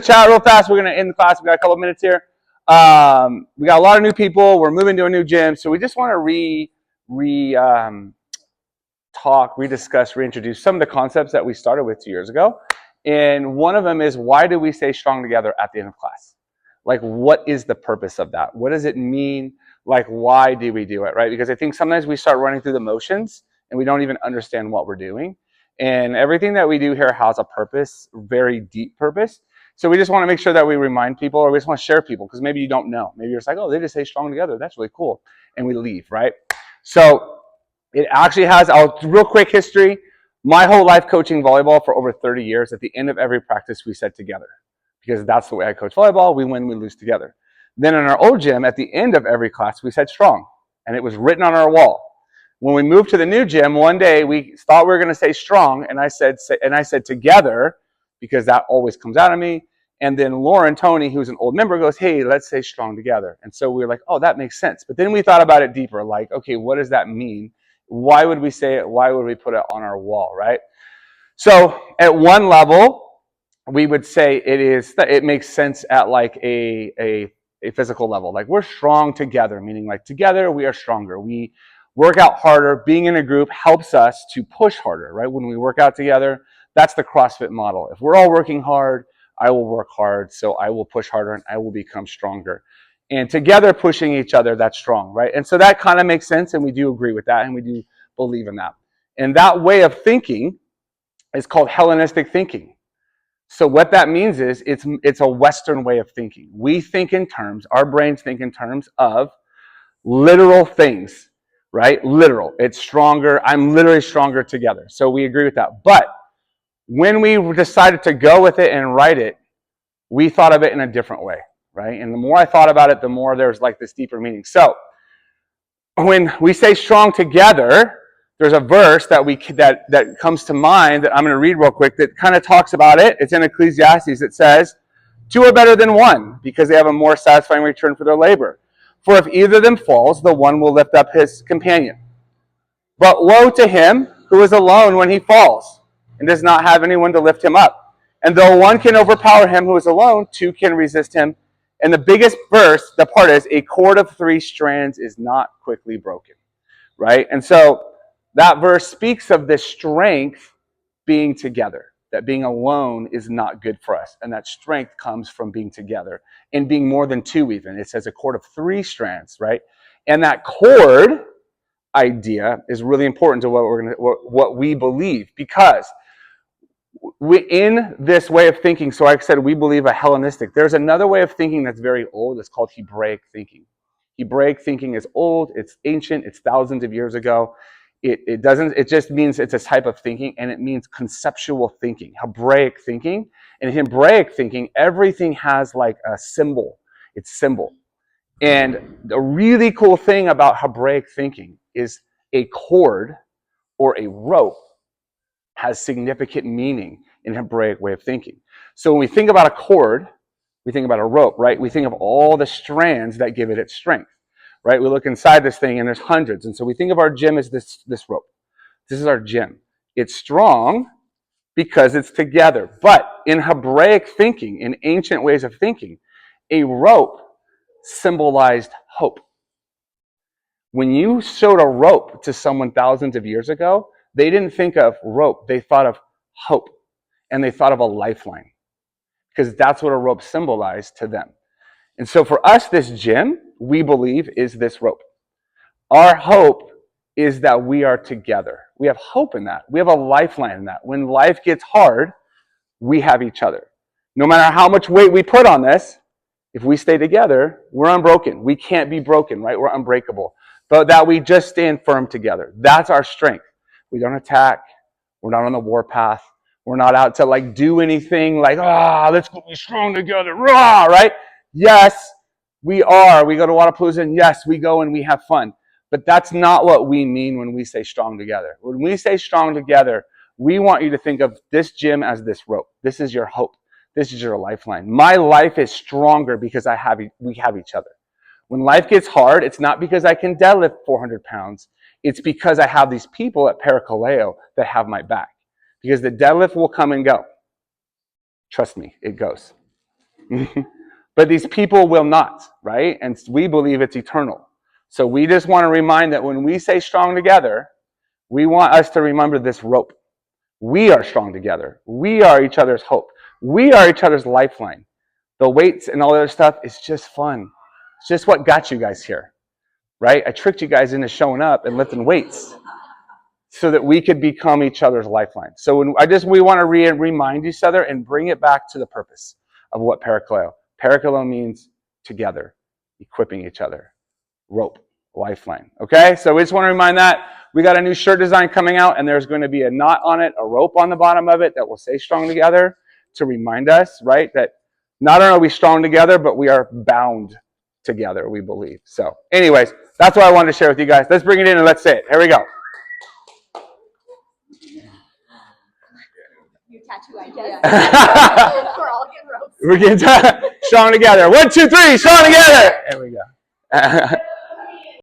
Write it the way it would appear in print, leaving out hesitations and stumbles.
Chat real fast. We're going to end the class. We got a couple of minutes here. We got a lot of new people. We're moving to a new gym. So we just want to rediscuss, reintroduce some of the concepts that we started with 2 years ago. And one of them is, why do we stay strong together at the end of class? Like, what is the purpose of that? What does it mean? Like, why do we do it, right? Because I think sometimes we start running through the motions and we don't even understand what we're doing. And everything that we do here has a purpose, very deep purpose. So we just want to make sure that we remind people, or we just want to share people, because maybe you don't know. Maybe you're just like, oh, they just stay strong together. That's really cool. And we leave, right? So it actually has a real quick history. My whole life coaching volleyball for over 30 years, at the end of every practice, we said together, because that's the way I coach volleyball. We win, we lose together. Then in our old gym, at the end of every class, we said strong, and it was written on our wall. When we moved to the new gym, one day we thought we were going to say strong, and I said together, because that always comes out of me. And then Lauren Tony, who's an old member, goes, hey, let's say strong together. And so we were like, oh, that makes sense. But then we thought about it deeper, like, okay, what does that mean? Why would we say it? Why would we put it on our wall, right? So at one level, we would say it makes sense at like a physical level. Like, we're strong together, meaning like together we are stronger. We work out harder. Being in a group helps us to push harder, right? When we work out together, that's the CrossFit model. If we're all working hard, I will work hard, so I will push harder and I will become stronger. And together pushing each other, that's strong, right? And so that kind of makes sense, and we do agree with that, and we do believe in that. And that way of thinking is called Hellenistic thinking. So what that means is it's a Western way of thinking. We think in terms, our brains think in terms of literal things, right? Literal. It's stronger. I'm literally stronger together. So we agree with that. But when we decided to go with it and write it, we thought of it in a different way, right? And the more I thought about it, the more there's like this deeper meaning. So when we say strong together, there's a verse that comes to mind that I'm going to read real quick that kind of talks about it. It's in Ecclesiastes. It says, two are better than one, because they have a more satisfying return for their labor. For if either of them falls, the one will lift up his companion. But woe to him who is alone when he falls, and does not have anyone to lift him up. And though one can overpower him who is alone, two can resist him. And the biggest verse, the part is, a cord of 3 strands is not quickly broken, right? And so that verse speaks of this strength being together, that being alone is not good for us. And that strength comes from being together and being more than 2 even. It says a cord of 3 strands, right? And that cord idea is really important to what we believe, because in this way of thinking, so like I said, we believe a Hellenistic. There's another way of thinking that's very old. It's called Hebraic thinking. Hebraic thinking is old. It's ancient. It's thousands of years ago. It just means it's a type of thinking, and it means conceptual thinking, Hebraic thinking. And in Hebraic thinking, everything has like a symbol. It's symbol. And the really cool thing about Hebraic thinking is a cord or a rope has significant meaning in Hebraic way of thinking. So when we think about a cord, we think about a rope, right? We think of all the strands that give it its strength, right? We look inside this thing and there's hundreds. And so we think of our gym as this rope. This is our gym. It's strong because it's together. But in Hebraic thinking, in ancient ways of thinking, a rope symbolized hope. When you showed a rope to someone thousands of years ago, they didn't think of rope. They thought of hope, and they thought of a lifeline, because that's what a rope symbolized to them. And so for us, this gym, we believe, is this rope. Our hope is that we are together. We have hope in that. We have a lifeline in that. When life gets hard, we have each other. No matter how much weight we put on this, if we stay together, we're unbroken. We can't be broken, right? We're unbreakable. But that we just stand firm together. That's our strength. We don't attack. We're not on the warpath. We're not out to like do anything like, let's go be strong together, right? Yes, we are. We go to Wodapalooza, and yes, we go and we have fun. But that's not what we mean when we say strong together. When we say strong together, we want you to think of this gym as this rope. This is your hope. This is your lifeline. My life is stronger because we have each other. When life gets hard, it's not because I can deadlift 400 pounds. It's because I have these people at Parakaleo that have my back. Because the deadlift will come and go. Trust me, it goes. But these people will not, right? And we believe it's eternal. So we just want to remind that when we say strong together, we want us to remember this rope. We are strong together. We are each other's hope. We are each other's lifeline. The weights and all the other stuff is just fun. It's just what got you guys here, right? I tricked you guys into showing up and lifting weights so that we could become each other's lifeline. So we want to remind each other and bring it back to the purpose of what parakaleo. Parakaleo means together, equipping each other. Rope, lifeline. Okay, so we just want to remind that. We got a new shirt design coming out, and there's going to be a knot on it, a rope on the bottom of it that will say strong together to remind us, right, that not only are we strong together, but we are bound together, we believe. So anyways, that's what I wanted to share with you guys. Let's bring it in and let's say it. Here we go. New tattoo idea. We're all getting ropes. We're getting strong together. 1, 2, 3, strong together. There we go.